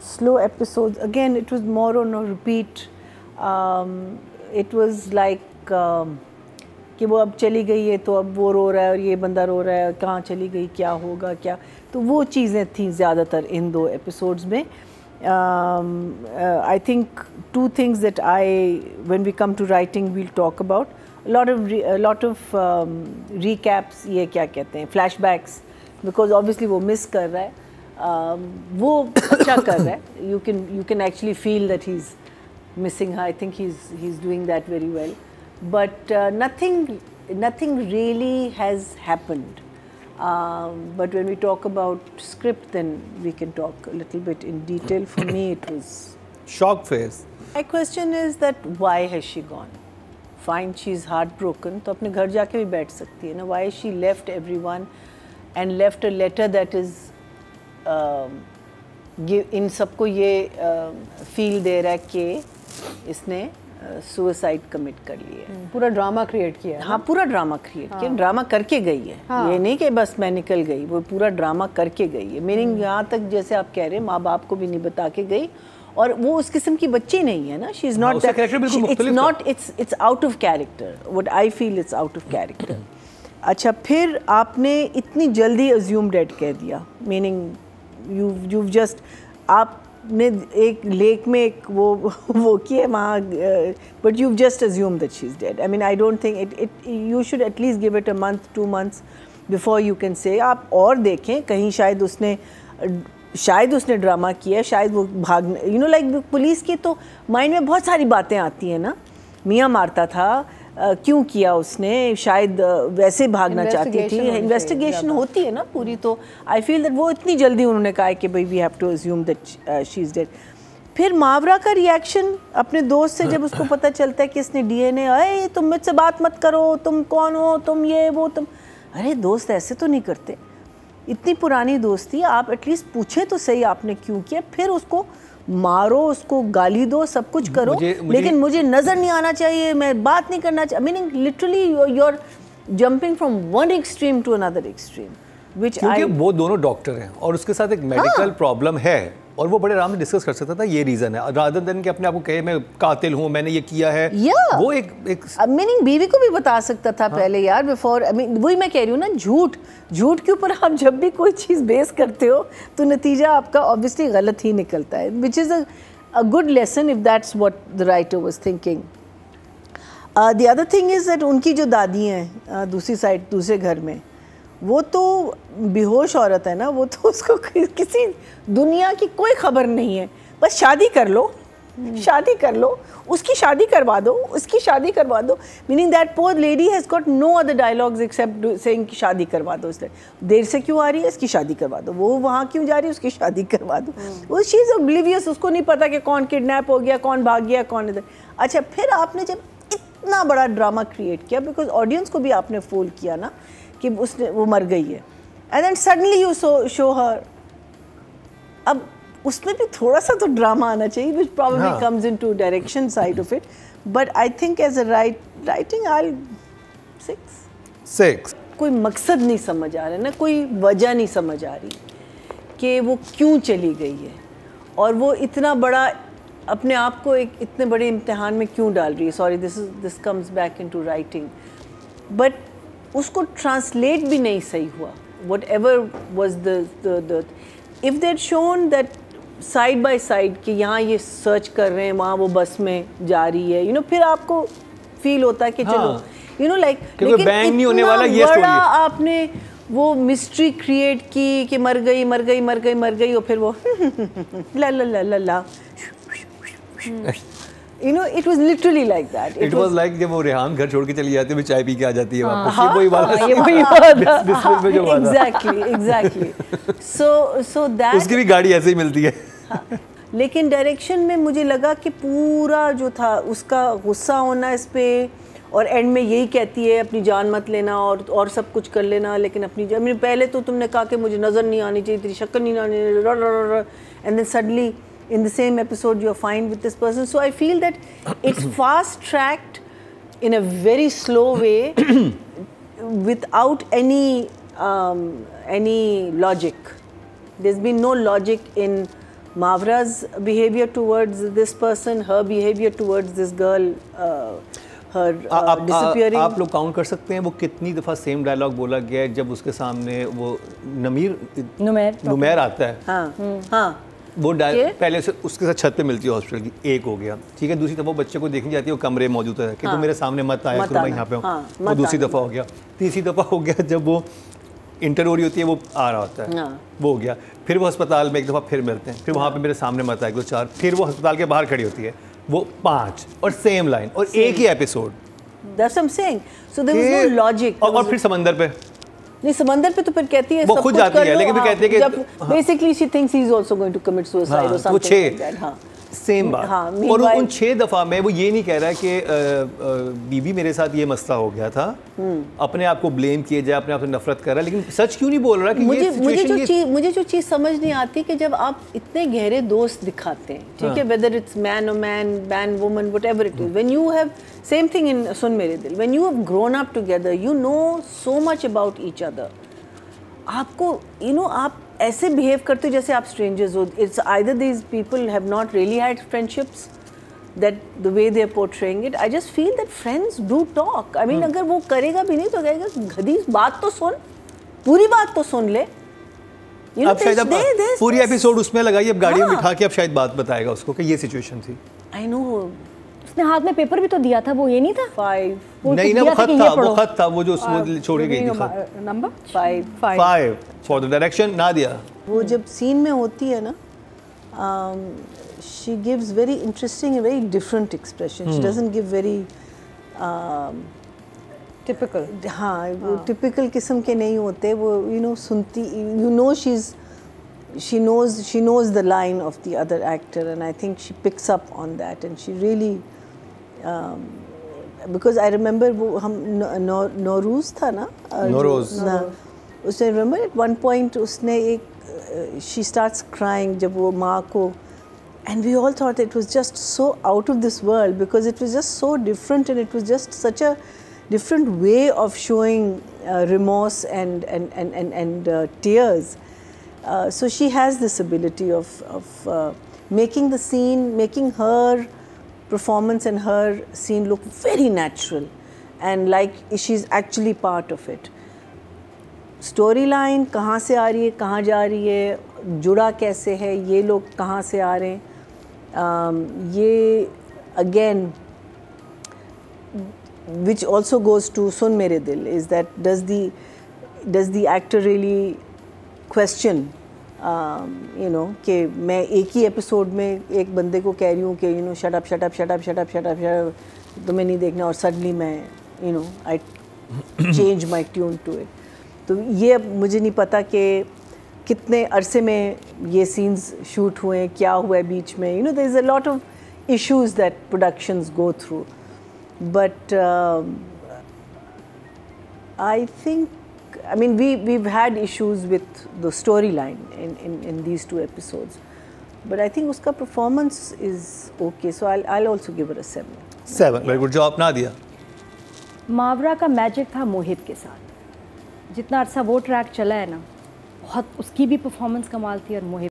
slow episodes. Again, it was more on a repeat. It was like کہ وہ اب چلی گئی ہے تو اب وہ رو رہا ہے اور یہ بندہ رو رہا ہے, کہاں چلی گئی, کیا ہوگا کیا, تو وہ چیزیں تھیں زیادہ تر ان 2 ایپیسوڈز میں. I think 2 things that when we come to writing we'll talk about. A lot of recaps, یہ کیا کہتے ہیں, فلیش بیکس, because obviously وہ مس کر رہا ہے, وہ اچھا کر رہا ہے. You can actually feel that he's missing her. I think he's doing that very well. But nothing really has happened. But when we talk about script, then we can talk a little bit in detail. For me, it was shock phase. My question is that why has she gone? Fine, she's heartbroken, تو اپنے گھر جا کے بھی بیٹھ سکتی ہے نا. Why she left everyone and left a letter that is ان سب کو یہ فیل دے رہا ہے کہ اس نے سوئسائڈ کمٹ کر لی ہے. پورا ڈرامہ کریٹ کیا. ہاں, پورا ڈرامہ کریٹ کیا, ڈرامہ کر کے گئی ہے. یہ نہیں کہ بس میں نکل گئی, وہ پورا ڈرامہ کر کے گئی ہے. میننگ یہاں تک جیسے آپ کہہ رہے ہیں ماں باپ کو بھی نہیں بتا کے گئی, اور وہ اس قسم کی بچی نہیں ہے نا. She is not it's out of character. What I feel it's out of character. اچھا, پھر آپ نے اتنی جلدی ازیوم ڈیڈ کہہ دیا. میننگ یو جسٹ, آپ نے ایک لیک میں ایک وہ کیا وہاں, but you just assume that she is dead. I mean I don't think you should at least give it a month 2 months before you can say. آپ اور دیکھیں کہیں شاید اس نے ڈرامہ کیا, شاید وہ بھاگنے, لائک پولیس کی تو مائنڈ میں بہت ساری باتیں آتی ہیں نا. میاں مارتا تھا, کیوں کیا اس نے, شاید ویسے بھاگنا چاہتی تھی. انویسٹیگیشن ہوتی ہے نا پوری. تو آئی فیل دیٹ وہ اتنی جلدی انہوں نے کہا کہ بھائی we have to assume that she is dead. پھر ماورا کا ریئیکشن اپنے دوست سے جب اس کو پتہ چلتا ہے کہ اس نے ڈی این اے, تم مجھ سے بات مت کرو, تم کون ہو, تم یہ وہ, تم, ارے دوست ایسے تو نہیں کرتے. اتنی پرانی دوستی, آپ ایٹ لیسٹ پوچھیں تو صحیح آپ نے کیوں کیا. پھر اس کو مارو, اس کو گالی دو, سب کچھ کرو, لیکن مجھے نظر نہیں آنا چاہیے, میں بات نہیں کرنا چاہیے. Meaning literally you are jumping from one extreme to another extreme. کیونکہ وہ دونوں ڈاکٹر ہیں اور اس کے ساتھ ایک میڈیکل پرابلم ہے, اور وہ بڑے آرام سے ڈسکس کر سکتا تھا یہ ریزن ہے, رادر دین کہ اپنے آپ کو کہے میں قاتل ہوں, میں نے یہ کیا ہے. وہ ایک میننگ بیوی کو بھی بتا سکتا تھا پہلے یار بفور. وہی میں کہہ رہی ہوں نا, جھوٹ کے اوپر آپ جب بھی کوئی چیز بیس کرتے ہو تو نتیجہ آپ کا آبویسلی غلط ہی نکلتا ہے, which is a good lesson of that's what the writer was thinking. The other thing is that ان کی جو دادی ہیں دوسری سائڈ, دوسرے گھر میں, وہ تو بے ہوش عورت ہے نا. وہ تو اس کو کسی دنیا کی کوئی خبر نہیں ہے, بس شادی کر لو, شادی کر لو, اس کی شادی کروا دو, اس کی شادی کروا دو. Meaning that poor lady has got no other dialogues except saying کہ شادی کروا دو. اس دیر سے کیوں آ رہی ہے, اس کی شادی کروا دو. وہ وہاں کیوں جا رہی ہے, اس کی شادی کروا دو. وہ شی از اوبلیویس, اس کو نہیں پتا کہ کون کڈنیپ ہو گیا, کون بھاگ گیا, کون ادھر. اچھا, پھر آپ نے جب اتنا بڑا ڈرامہ کریٹ کیا, بیکاز آڈینس کو بھی آپ نے فول کیا نا کہ وہ مر گئی ہے, اینڈ دین سڈنلی یو شو ہر. اب اس میں بھی تھوڑا سا تو ڈرامہ آنا چاہیے, which probably comes into direction side of it. But I think as a writing, I'll 6. کوئی مقصد نہیں سمجھ آ رہا ہے نا, کوئی وجہ نہیں سمجھ آ رہی کہ وہ کیوں چلی گئی ہے, اور وہ اتنا بڑا اپنے آپ کو ایک اتنے بڑے امتحان میں کیوں ڈال رہی ہے. Sorry, this comes back into writing. But اس کو ٹرانسلیٹ بھی نہیں صحیح ہوا. Whatever was the if they had shown that side by side کہ یہاں یہ سرچ کر رہے ہیں, وہاں وہ بس میں جا رہی ہے, پھر آپ کو فیل ہوتا ہے کہ چلو لائک, لیکن اتنا بڑا آپ نے وہ مسٹری کریٹ کی کہ مر گئی مر گئی مر گئی مر گئی, اور پھر وہ لا لا لا لا لا. it was literally like that. It was like جب وہ ریحان گھر چھوڑ کے چلی جاتی ہے, وہ چائے پی کے آ جاتی ہے واپس, یہ وہی والا exactly. So that اس کی بھی گاڑی ایسے ہی ملتی ہے. لیکن ڈائریکشن میں مجھے لگا کہ پورا جو تھا اس کا غصہ ہونا اس پہ, اور اینڈ میں یہی کہتی ہے اپنی جان مت لینا اور سب کچھ کر لینا, لیکن اپنی جان, پہلے تو تم نے کہا کہ مجھے نظر نہیں آنی چاہیے, تیری شکل نہیں آنی چاہیے, and then suddenly in the same episode you are fine with this person. So I feel that it's fast tracked in a very slow way without any logic. there's been no logic in Mavra's behavior towards this person, her behavior towards this girl, her disappearing. آپ لوگ count کر سکتے ہیں وہ کتنی دفعہ same dialogue بولا گیا ہے جب اس کے سامنے وہ نمیر آتا ہے؟ ہاں وہ پہلے سے اس کے ساتھ چھت پہ ملتی ہے ہاسپٹل کی، ایک ہو گیا ٹھیک ہے. دوسری دفعہ وہ بچے کو دیکھنے جاتی ہے، وہ کمرے موجود ہے کہ تم میرے سامنے مت آیا کرو، میں یہاں پہ ہوں. وہ دوسری دفعہ ہو گیا. تیسری دفعہ ہو گیا جب وہ انٹر ہو رہی ہوتی ہے، وہ آ رہا ہوتا ہے، وہ ہو گیا. پھر وہ ہسپتال میں ایک دفعہ پھر ملتے ہیں، پھر وہاں پہ میرے سامنے مت آئے گا 4. پھر وہ ہسپتال کے باہر کھڑی ہوتی ہے، وہ 5 اور سیم لائن اور ایک ہی episode. That's what I'm saying. So there was no logic. اور پھر سمندر پہ نہیں، سمندر پہ تو پھر کہتی ہے وہ خود جاتی ہے، لیکن پھر کہتی ہے کہ basically she thinks he's also going to commit suicide or something like that. ہاں سیم بات. اور ان 6 دفعہ میں وہ یہ نہیں کہہ رہا کہ بی بی میرے ساتھ یہ مسئلہ ہو گیا تھا، اپنے آپ کو بلیم کیے جائے، اپنے آپ سے نفرت کر رہا ہے، لیکن سچ کیوں نہیں بول رہا کہ مجھے جو چیز سمجھ نہیں آتی کہ جب آپ اتنے گہرے دوست دکھاتے ہیں، ٹھیک ہے، whether it's man or man woman, whatever it is, when you have same thing in سن میرے دل, when you have grown up together, you know so much about each other. آپ کو آپ ایسے بہیو کرتے ہو جیسے آپ اسٹرینجرز ہو. It's either these people have not really had friendships, that the way they are portraying it. I just feel that friends do talk. I mean اگر وہ کرے گا بھی نہیں تو کہے گا گدھیس بات تو سن، پوری بات تو سن لے. اب شاید پوری ایپیسوڈ اس میں لگائی، اب گاڑی میں بٹھا کے اب شاید بات بتائے گا اس کو کہ یہ سچویشن تھی. I know. اس نے ہاتھ میں پیپر بھی تو دیا تھا، وہ یہ نہیں تھا 5 نہیں نا، وہ خط تھا وہ جو چھوڑ گئی تھی، خط number 5 for the direction. Nadia وہ جب سین میں ہوتی ہے نا، she gives very interesting and very different expression. She doesn't give very typical. ہاں وہ ٹپکل قسم کے نہیں ہوتے وہ. سنتی she knows the line of the other actor, and I think she picks up on that, and she really because I remember وہ ہم نوروز تھا نا، اس نے remember at one point اس نے ایک she starts crying جب وہ ماں کو، and we all thought it was just so out of this world because it was just so different, and it was just such a different way of showing remorse and tears. So she has this ability of making the scene, making her performance and her scene look very natural and like she's actually part of it. Story line کہاں سے آ رہی ہے، کہاں جا رہی ہے، جڑا کیسے ہے، یہ لوگ کہاں سے آ رہے ہیں، یہ again which also goes to sun میرے دل is that does the actor really question کہ میں ایک ہی ایپیسوڈ میں ایک بندے کو کہہ رہی ہوں کہ shut up shut up shut up shut up shut up تمہیں نہیں دیکھنا، اور سڈنلی میں I change my tune to it. تو یہ اب مجھے نہیں پتا کہ کتنے عرصے میں یہ سینز شوٹ ہوئے، کیا ہوا ہے بیچ میں. There is a lot of issues that productions go through, but I think I mean we've had issues with the storyline in these 2 episodes, but I think uska performance is okay, so I'll also give her a 7. Very good job Nadia. ماورا کا magic تھا موہت کے ساتھ. جتنا عرصہ وہ track چلا ہے نا، بہت اس کی بھی پرفارمنس کمال تھی اور موہت